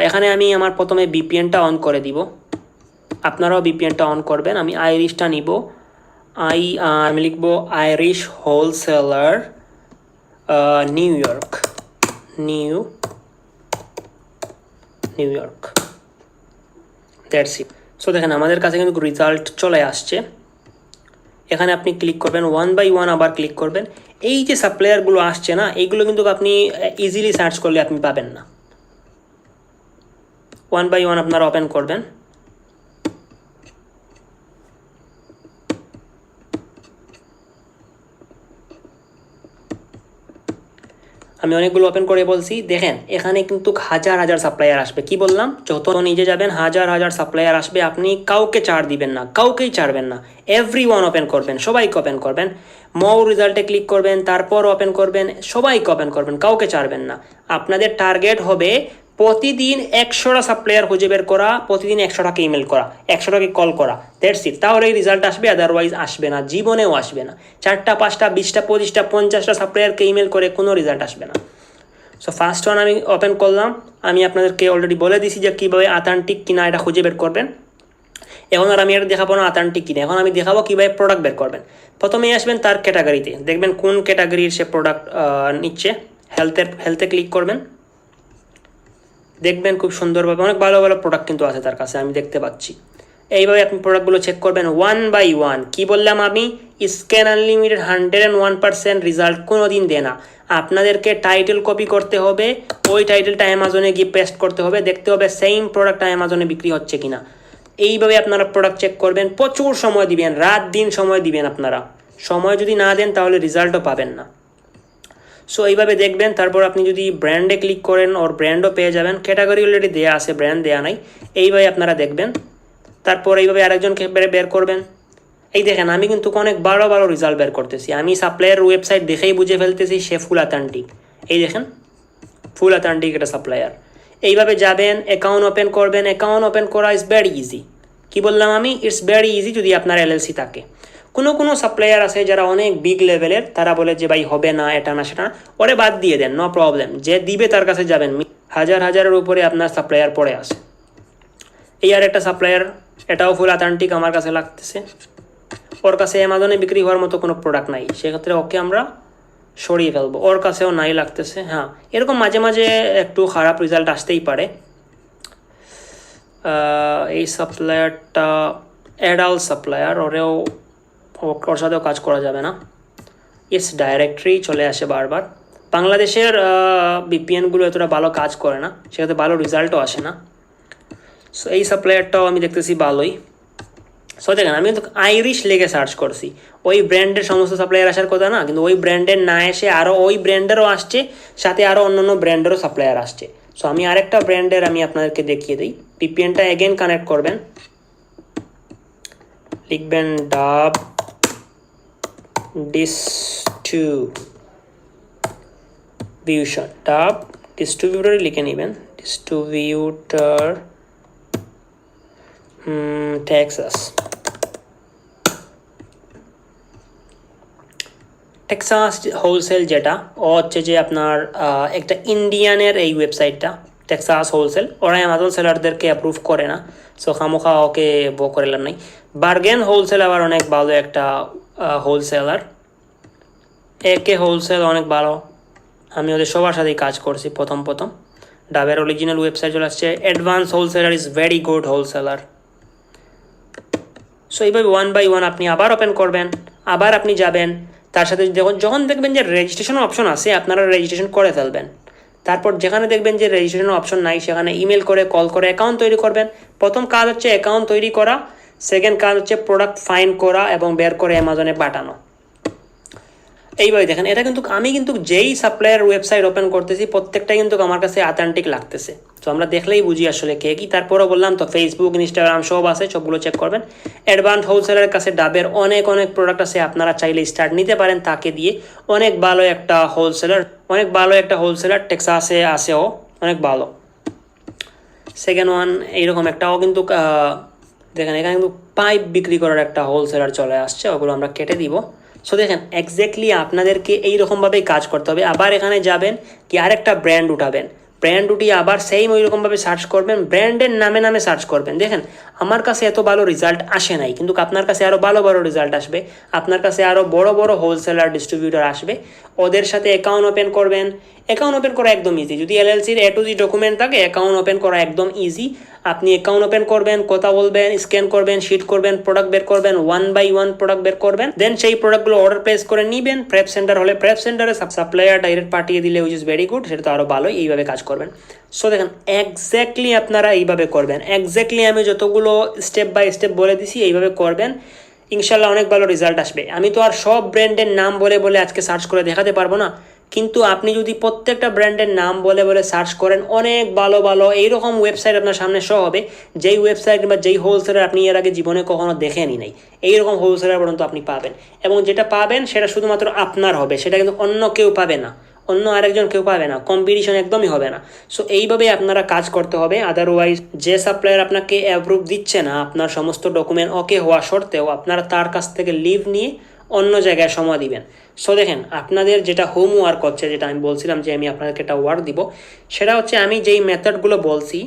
এখানে আমি আমার প্রথমে বিপিএনটা অন করে দিব, আপনারাও বিপিএনটা অন করবেন। আমি আইরিশটা নিব, আমি লিখব Irish wholesaler new York, that's it. So দেখেন আমাদের কাছে কিন্তু রেজাল্ট চলে আসছে। এখানে আপনি ক্লিক করবেন, 1 by 1 আবার ক্লিক করবেন। এই যে সাপ্লায়ারগুলো আসছে না, এইগুলো কিন্তু আপনি ইজিলি সার্চ করলে আপনি পাবেন না। 1 by 1 আপনারা ওপেন করবেন। আমি অনেকগুলো ওপেন করে বলছি, দেখেন এখানে কিন্তু হাজার হাজার সাপ্লায়ার আসবে। কি বললাম, যত নিজে যাবেন হাজার হাজার সাপ্লায়ার আসবে, আপনি কাউকে ছাড় দিবেন না, কাউকেই ছাড়বেন না, এভরিওয়ান ওপেন করবেন, সবাইকে ওপেন করবেন। মোর রেজাল্টে ক্লিক করবেন, তারপর ওপেন করবেন, সবাইকে ওপেন করবেন, কাউকে ছাড়বেন না। আপনাদের টার্গেট হবে প্রতিদিন 100টা সাপ্লায়ার খুঁজে বের করা, প্রতিদিন 100টাকে ইমেল করা, 100টাকে কল করা, দ্যাটস ইট। তাহলেই রেজাল্ট আসবে, আদারওয়াইজ আসবে না, জীবনেও আসবে না। 4টা 5টা 20টা 25টা 50টা সাপ্লায়ারকে ইমেল করে কোনো রেজাল্ট আসবে না। সো ফার্স্ট ওয়ান আমি ওপেন করলাম। আমি আপনাদেরকে অলরেডি বলে দিছি যে কীভাবে অথেন্টিক কিনা এটা খুঁজে বের করবেন। এখন আর আমি এটা দেখাবো না অথেন্টিক কিনা, এখন আমি দেখাবো কীভাবে প্রোডাক্ট বের করবেন। প্রথমেই আসবেন তার ক্যাটাগরিতে, দেখবেন কোন ক্যাটাগরির সে প্রোডাক্ট নিচ্ছে। হেলথে ক্লিক করবেন, দেখবেন খুব সুন্দরভাবে অনেক ভালো ভালো প্রোডাক্ট কিন্তু আছে তার কাছে, আমি দেখতে পাচ্ছি। এইভাবে আপনি প্রোডাক্টগুলো চেক করবেন 1 by 1। কি বললাম আমি, স্ক্যান আনলিমিটেড 101% রেজাল্ট কোনো দিন দেয় না। আপনাদেরকে টাইটেল কপি করতে হবে, ওই টাইটেলটা অ্যামাজনে গিয়ে পেস্ট করতে হবে, দেখতে হবে সেম প্রোডাক্টটা অ্যামাজনে বিক্রি হচ্ছে কিনা। এইভাবে আপনারা প্রোডাক্ট চেক করবেন, প্রচুর সময় দিবেন, রাত দিন সময় দিবেন। আপনারা সময় যদি না দেন তাহলে রেজাল্টও পাবেন না। সো এইভাবে দেখবেন, তারপর আপনি যদি ব্র্যান্ডে ক্লিক করেন ওর ব্র্যান্ডও পেয়ে যাবেন। ক্যাটাগরি অলরেডি দেওয়া আছে, ব্র্যান্ড দেওয়া নাই। এইভাবে আপনারা দেখবেন, তারপর এইভাবে আরেকজনকে বের করবেন। এই দেখেন আমি কিন্তু অনেক ভালো ভালো রেজাল্ট বের করতেছি। আমি সাপ্লায়ার ওয়েবসাইট দেখেই বুঝে ফেলতেছি সে ফুল অথেন্টিক। এই দেখেন ফুল অথেন্টিক এটা সাপ্লায়ার। এইভাবে যাবেন, অ্যাকাউন্ট ওপেন করবেন। অ্যাকাউন্ট ওপেন করা ইজ ভেরি ইজি। কি বললাম আমি, ইটস ভেরি ইজি যদি আপনার এলএলসি থাকে। কোনো সাপ্লায়ার আছে যারা অনেক বিগ লেভেলের, তারা বলে যে ভাই হবে না, এটা না সেটা না, ওরে বাদ দিয়ে দেন, নো প্রবলেম। যে দিবে তার কাছে যাবেন, হাজারের উপরে আপনার সাপ্লায়ার পড়ে আছে। এই আর একটা সাপ্লায়ার, এটাও ফুল অথেন্টিক আমার কাছে লাগতেছে। ওর কাছে অ্যামাজনে বিক্রি হওয়ার মতো কোনো প্রোডাক্ট নাই, সেক্ষেত্রে ওকে আমরা সরিয়ে ফেলবো। ওর কাছেও নাই লাগতেছে। হ্যাঁ, এরকম মাঝে মাঝে একটু খারাপ রেজাল্ট আসতেই পারে। এই সাপ্লায়ারটা অ্যাডাল সাপ্লায়ার, ওর সাথেও কাজ করা যাবে না। ইস ডাইরেক্টরি চলে আসে বারবার। বাংলাদেশের বিপিএনগুলো এতটা ভালো কাজ করে না, সেক্ষেত্রে ভালো রেজাল্টও আসে না। সো এই সাপ্লায়ারটাও আমি দেখতেছি ভালোই। সো দেখেন আমি কিন্তু আইরিশ লেগে সার্চ করছি, ওই ব্র্যান্ডের সমস্ত সাপ্লায়ার আসার কথা না, কিন্তু ওই ব্র্যান্ডের না এসে আরও ওই ব্র্যান্ডেরও আসছে, সাথে আরও অন্য অন্য ব্র্যান্ডেরও সাপ্লায়ার আসছে। সো আমি আরেকটা ব্র্যান্ডের আমি আপনাদেরকে দেখিয়ে দিই। পিপিএনটা এগেন কানেক্ট করবেন, লিখবেন ডাব ডিস্ট্রিবিউশন, ডাব ডিস্ট্রিবিউটর লিখে নেবেন, ডিস্ট্রিবিউটর টেক্সাস। টেক্সাস হোলসেল যেটা, ও হচ্ছে যে আপনার একটা ইন্ডিয়ানের এই ওয়েবসাইটটা টেক্সাস হোলসেল, ওরা অ্যামাজন সেলারদেরকে অ্যাপ্রুভ করে না, সো খামোখা ওকে বো করে লাভ নাই। বার্গেন হোলসেল আবার অনেক ভালো একটা হোলসেলার, একে হোলসেল অনেক ভালো, আমি ওদের সবার সাথেই কাজ করছি প্রথম। ডাবের অরিজিনাল ওয়েবসাইট চলে আসছে। Advance wholesaler is very good wholesaler. So এইভাবে ওয়ান বাই ওয়ান আপনি আবার ওপেন করবেন, আবার আপনি যাবেন, তার সাথে যখন দেখবেন যে রেজিস্ট্রেশন অপশন আছে আপনারা রেজিস্ট্রেশন করে ফেলবেন। তারপর যেখানে দেখবেন যে রেজিস্ট্রেশন অপশন নাই সেখানে ইমেল করে কল করে অ্যাকাউন্ট তৈরি করবেন। প্রথম কাজ হচ্ছে অ্যাকাউন্ট তৈরি করা, সেকেন্ড কাজ হচ্ছে প্রোডাক্ট ফাইন্ড করা এবং বের করে অ্যামাজনে পাঠানো। এইভাবে দেখেন, এটা কিন্তু আমি কিন্তু যেই সাপ্লায়ার ওয়েবসাইট ওপেন করতেছি প্রত্যেকটাই কিন্তু আমার কাছে অথেন্টিক লাগতেছে। তো আমরা দেখলেই বুঝি আসলে কে কি। তারপরও বললাম তো ফেসবুক ইনস্টাগ্রাম সব আছে, সবগুলো চেক করবেন। অ্যাডভান্স হোলসেলারের কাছে ডাবের অনেক প্রোডাক্ট আছে, আপনারা চাইলে স্টার্ট নিতে পারেন তাকে দিয়ে। অনেক ভালো একটা হোলসেলার টেক্সাসে আছে, ও অনেক ভালো। সেকেন্ড ওয়ান এইরকম একটাও কিন্তু দেখেন এখানে কিন্তু পাইপ বিক্রি করার একটা হোলসেলার চলে আসছে, ওগুলো আমরা কেটে দিব। সো দেখেন এক্স্যাক্টলি আপনাদেরকে এইরকমভাবেই কাজ করতে হবে। আবার এখানে যাবেন কি আরেকটা ব্র্যান্ড উঠাবেন, ব্র্যান্ড উঠিয়ে আবার সেম ওইরকমভাবে সার্চ করবেন, ব্র্যান্ডের নামে সার্চ করবেন। দেখেন আমার কাছে এত ভালো রেজাল্ট আসে নাই, কিন্তু আপনার কাছে আরও ভালো রেজাল্ট আসবে, আপনার কাছে আরও বড় হোলসেলার ডিস্ট্রিবিউটর আসবে। ওদের সাথে অ্যাকাউন্ট ওপেন করবেন। অ্যাকাউন্ট ওপেন করা একদম ইজি, যদি এলএলসির A to Z ডকুমেন্ট থাকে অ্যাকাউন্ট ওপেন করা একদম ইজি। আপনি অ্যাকাউন্ট ওপেন করবেন, কথা বলবেন, স্ক্যান করবেন, শিট করবেন, প্রোডাক্ট বের করবেন, ওয়ান বাই ওয়ান প্রোডাক্ট বের করবেন, দেন সেই প্রোডাক্টগুলো অর্ডার প্লেস করে নেবেন। প্রেপ সেন্টার হলে প্রেপ সেন্টারে, সাপ্লায়ার ডাইরেক্ট পাঠিয়ে দিলে উইচ ইজ ভেরি গুড, সেটা তো আরও ভালোই। এইভাবে কাজ করবেন। সো দেখেন এক্স্যাক্টলি আপনারা এইভাবে করবেন, এক্স্যাক্টলি আমি যতগুলো স্টেপ বাই স্টেপ বলে দিছি এইভাবে করবেন, ইনশাল্লাহ অনেক ভালো রেজাল্ট আসবে। আমি তো আর সব ব্র্যান্ডের নাম বলে আজকে সার্চ করে দেখাতে পারবো না, কিন্তু আপনি যদি প্রত্যেকটা ব্র্যান্ডের নাম বলে সার্চ করেন অনেক ভালো এইরকম ওয়েবসাইট আপনার সামনে শো হবে, যেই ওয়েবসাইট বা যেই হোলসেলার আপনি এর আগে জীবনে কখনো দেখেনি নাই, এইরকম হোলসেলার পর্যন্ত আপনি পাবেন। এবং যেটা পাবেন সেটা শুধুমাত্র আপনার হবে, সেটা কিন্তু অন্য কেউ পাবে না, অন্য আরেকজন কেউ পাবে না, কম্পিটিশন একদমই হবে না। সো এইভাবে আপনারা কাজ করতে হবে। আদারওয়াইজ যে সাপ্লায়ার আপনাকে অ্যাপ্রুভ দিচ্ছে না আপনার সমস্ত ডকুমেন্ট ওকে হওয়া সত্ত্বেও, আপনারা তার কাছ থেকে লিভ নিয়ে অন্য জায়গায় সময় দিবেন। সো দেখেন আপনাদের যেটা হোমওয়ার্ক হচ্ছে, যেটা আমি বলছিলাম যে আমি আপনাদেরকে একটা ওয়ার্ক দিব, সেটা হচ্ছে আমি যেই মেথডগুলো বলছি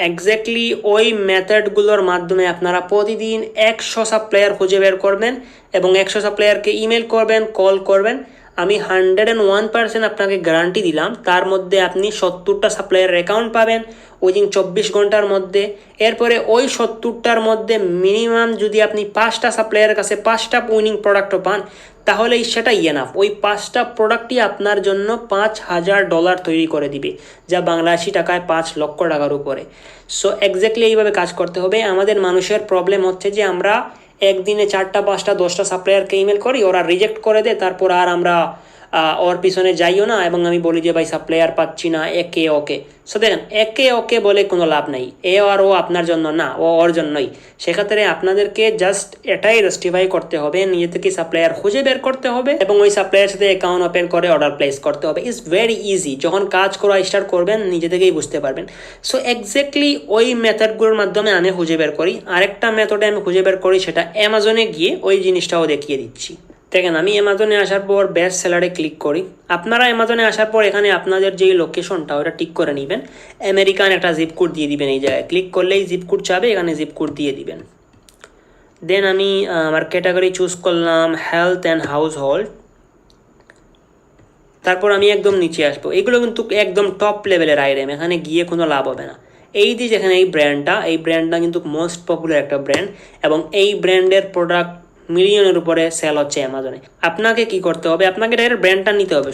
এক্স্যাক্টলি ওই মেথডগুলোর মাধ্যমে আপনারা প্রতিদিন 100 সাপ্লায়ার খুঁজে বের করবেন এবং 100 সাপ্লায়ারকে ইমেল করবেন, কল করবেন। আমি 101% আপনাকে গ্যারান্টি দিলাম, তার মধ্যে আপনি 70টা সাপ্লায়ারের অ্যাকাউন্ট পাবেন উইদিন 24 ঘন্টার মধ্যে। এরপরে ওই 70টার মধ্যে মিনিমাম যদি আপনি 5টা সাপ্লায়ারের কাছে 5টা উইনিং প্রোডাক্টও পান, তাহলে সেটাই এনাফ। ওই 5টা প্রোডাক্টই আপনার জন্য $5,000 তৈরি করে দিবে, যা বাংলাদেশি টাকায় 5 লক্ষ টাকার উপরে। সো এক্স্যাক্টলি এইভাবে কাজ করতে হবে। আমাদের মানুষের প্রবলেম হচ্ছে যে আমরা একদিনে 4টা 5টা 10টা সাপ্লায়ারকে ইমেল করি, ওরা রিজেক্ট করে দেয়, তারপর আর আমরা ওর পিছনে যাইও না এবং আমি বলি যে ভাই সাপ্লায়ার পাচ্ছি না, একে ওকে। সো দেখেন একে ওকে বলে কোনো লাভ নেই, এ আর ও আপনার জন্য না, ও ওর জন্যই। সেক্ষেত্রে আপনাদেরকে জাস্ট এটাই জাস্টিফাই করতে হবে, নিজে থেকে সাপ্লায়ার খুঁজে বের করতে হবে এবং ওই সাপ্লায়ার সাথে অ্যাকাউন্ট ওপেন করে অর্ডার প্লেস করতে হবে। ইটস ভেরি ইজি, যখন কাজ করা স্টার্ট করবেন নিজে থেকেই বুঝতে পারবেন। সো এক্স্যাক্টলি ওই মেথডগুলোর মাধ্যমে আমি খুঁজে বের করি। আরেকটা মেথডে আমি খুঁজে বের করি, সেটা অ্যামাজনে গিয়ে ওই জিনিসটাও দেখিয়ে দিচ্ছি। দেখেন আমি অ্যামাজনে আসার পর বেস্ট সেলারে ক্লিক করি। আপনারা অ্যামাজনে আসার পর এখানে আপনাদের যেই লোকেশনটা ওটা টিক করে নেবেন, আমেরিকান একটা জিপ কোড দিয়ে দিবেন। এই জায়গায় ক্লিক করলেই জিপ কোড চাবে, এখানে জিপ কোড দিয়ে দিবেন। দেন আমি আমার ক্যাটাগরি চুজ করলাম হেলথ অ্যান্ড হাউস হোল্ড। তারপর আমি একদম নিচে আসবো। এগুলো কিন্তু একদম টপ লেভেলের আইটেম, এখানে গিয়ে কোনো লাভ হবে না। এই যে যেখানে এই ব্র্যান্ডটা কিন্তু মোস্ট পপুলার একটা ব্র্যান্ড, এবং এই ব্র্যান্ডের প্রোডাক্ট মিলিয়নের উপরে সেল হচ্ছে অ্যামাজনে। আপনাকে কি করতে হবে, আপনাকে ডাইরেক্ট ব্র্যান্ডটা নিতে হবে,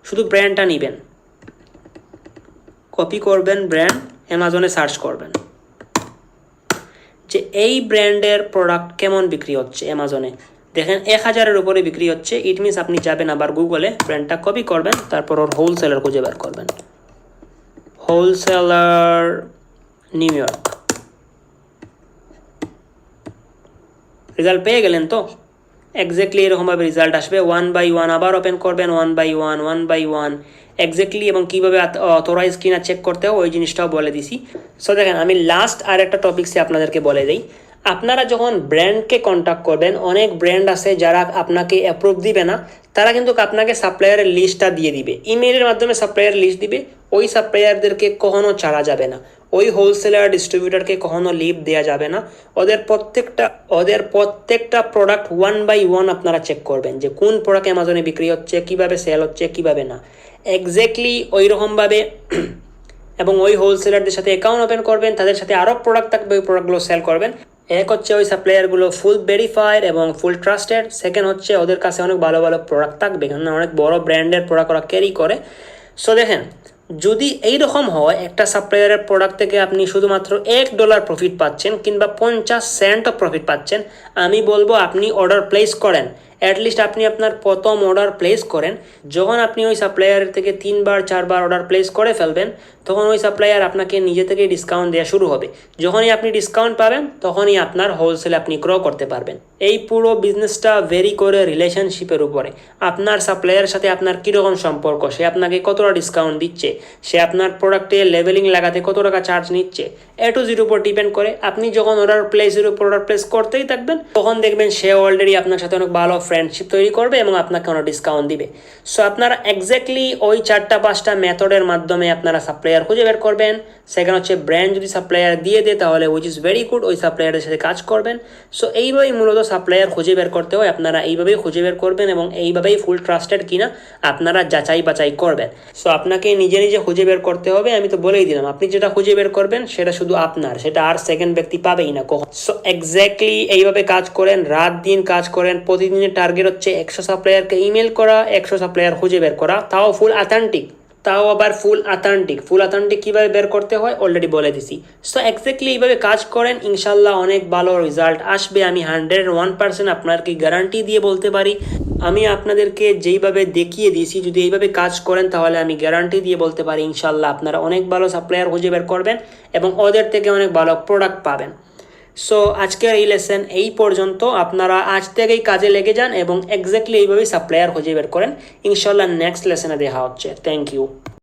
শুধু ব্র্যান্ডটা নেবেন, কপি করবেন ব্র্যান্ড, অ্যামাজনে সার্চ করবেন যে এই ব্র্যান্ডের প্রোডাক্ট কেমন বিক্রি হচ্ছে অ্যামাজনে। দেখেন 1000-এর উপরে বিক্রি হচ্ছে। ইট মিনস আপনি যাবেন আবার গুগলে, ব্র্যান্ডটা কপি করবেন, তারপর ওর হোলসেলার খুঁজে বের করবেন, হোলসেলার নিউ ইয়র্ক। রেজাল্ট পেয়ে গেলেন তো? এক্স্যাক্টলি এরকমভাবে রেজাল্ট আসবে। 1 বাই 1 আবার ওপেন করবেন, 1 বাই 1 এক্স্যাক্টলি, এবং কীভাবে অথরাইজ কিনা চেক করতে হবে ওই জিনিসটাও বলে দিছি। সো দেখেন, আমি লাস্ট আর একটা টপিক্সে আপনাদেরকে বলে দিই। আপনারা যখন ব্র্যান্ডকে কন্ট্যাক্ট করবেন, অনেক ব্র্যান্ড আছে যারা আপনাকে অ্যাপ্রুভ দিবে না, তারা কিন্তু আপনাকে সাপ্লায়ারের লিস্টটা দিয়ে দিবে, ইমেলের মাধ্যমে সাপ্লায়ার লিস্ট দিবে। ওই সাপ্লায়ারদেরকে কখনো ছাড়া যাবে না, ওই হোলসেলার ডিস্ট্রিবিউটারকে কখনো লিভ দেওয়া যাবে না। ওদের প্রত্যেকটা প্রোডাক্ট 1 বাই 1 আপনারা চেক করবেন যে কোন প্রোডাক্ট অ্যামাজনে বিক্রি হচ্ছে, কিভাবে সেল হচ্ছে, কিভাবে না। এক্স্যাক্টলি ওই রকমভাবে এবং ওই হোলসেলারদের সাথে অ্যাকাউন্ট ওপেন করবেন, তাদের সাথে আরও প্রোডাক্ট থাকবে, ওই প্রোডাক্টগুলো সেল করবেন। এক হচ্ছে ওই সাপ্লায়ারগুলো ফুল ভেরিফাইড এবং ফুল ট্রাস্টেড। সেকেন্ড হচ্ছে ওদের কাছে অনেক ভালো ভালো প্রোডাক্ট থাকবে, কারণ অনেক বড় ব্র্যান্ডের প্রোডাক্ট ওরা ক্যারি করে। সো দেখেন, যদি এইরকম হয় একটা সাপ্লায়ারের প্রোডাক্ট থেকে আপনি শুধুমাত্র $1 প্রফিট পাচ্ছেন কিংবা 50 সেন্টও প্রফিট পাচ্ছেন, আমি বলবো আপনি অর্ডার প্লেস করেন। অ্যাটলিস্ট আপনি আপনার প্রথম অর্ডার প্লেস করেন। যখন আপনি ওই সাপ্লায়ারের থেকে 3-4 অর্ডার প্লেস করে ফেলবেন, তখন ওই সাপ্লায়ার আপনাকে নিজে থেকে ডিসকাউন্ট দেওয়া শুরু হবে। যখনই আপনি ডিসকাউন্ট পাবেন, তখনই আপনার হোলসেলে আপনি গ্রো করতে পারবেন। এই পুরো বিজনেসটা ভেরি করে রিলেশনশিপের উপরে। আপনার সাপ্লায়ারের সাথে আপনার কীরকম সম্পর্ক, সে আপনাকে কতটা ডিসকাউন্ট দিচ্ছে, সে আপনার প্রোডাক্টে লেভেলিং লাগাতে কত টাকা চার্জ নিচ্ছে, A to Z উপর ডিপেন্ড করে। আপনি যখন অর্ডার প্লেস করতেই থাকবেন, তখন দেখবেন সে অলরেডি আপনার সাথে অনেক ভালো ফ্রেন্ডশিপ তৈরি করবে এবং আপনাকে অনেক ডিসকাউন্ট দিবে। সো আপনারা এক্স্যাক্টলি ওই 4-5টা মেথডের মাধ্যমে আপনারা সাপ্লায়ার খুঁজে বের করবেন। সেখানে হচ্ছে ব্র্যান্ড যদি সাপ্লায়ার দিয়ে দেয় তাহলে উইচ ইজ ভেরি গুড, ওই সাপ্লায়ারের সাথে কাজ করবেন। সো এইভাবেই মূলত সাপ্লায়ার খুঁজে বের করতে হয়। আপনারা এইভাবেই খুঁজে বের করবেন এবং এইভাবেই ফুল ট্রাস্টেড কিনা আপনারা যাচাই বাছাই করবেন। সো আপনাকে নিজে নিজে খুঁজে বের করতে হবে। আমি তো বলেই দিলাম, আপনি যেটা খুঁজে বের করবেন সেটা শুধু আপনার, সেটা আর সেকেন্ড ব্যক্তি পাবেই না কখন। সো এক্স্যাক্টলি এইভাবে কাজ করেন, রাত দিন কাজ করেন। প্রতিদিনের টার্গেট হচ্ছে 100 সাপ্লায়ারকে ইমেল করা, 100 সাপ্লায়ার খুঁজে বের করা, তাও ফুল অথেন্টিক। ফুল অথেন্টিক কীভাবে বের করতে হয় অলরেডি বলে দিছি। সো এক্স্যাক্টলি এইভাবে কাজ করেন, ইনশাল্লাহ অনেক ভালো রেজাল্ট আসবে। আমি 101% আপনাকে গ্যারান্টি দিয়ে বলতে পারি। আমি আপনাদেরকে যেইভাবে দেখিয়ে দিয়েছি, যদি এইভাবে কাজ করেন তাহলে আমি গ্যারান্টি দিয়ে বলতে পারি ইনশাল্লাহ আপনারা অনেক ভালো সাপ্লায়ার খুঁজে বের করবেন এবং ওদের থেকে অনেক ভালো প্রোডাক্ট পাবেন। সো আজকের এই লেসন এই পর্যন্ত। আপনারা আজ থেকেই কাজে লেগে যান এবং এক্স্যাক্টলি এইভাবেই সাপ্লায়ার খুঁজে বের করেন। ইনশাল্লাহ নেক্সট লেসনে দেখা হচ্ছে। Thank you.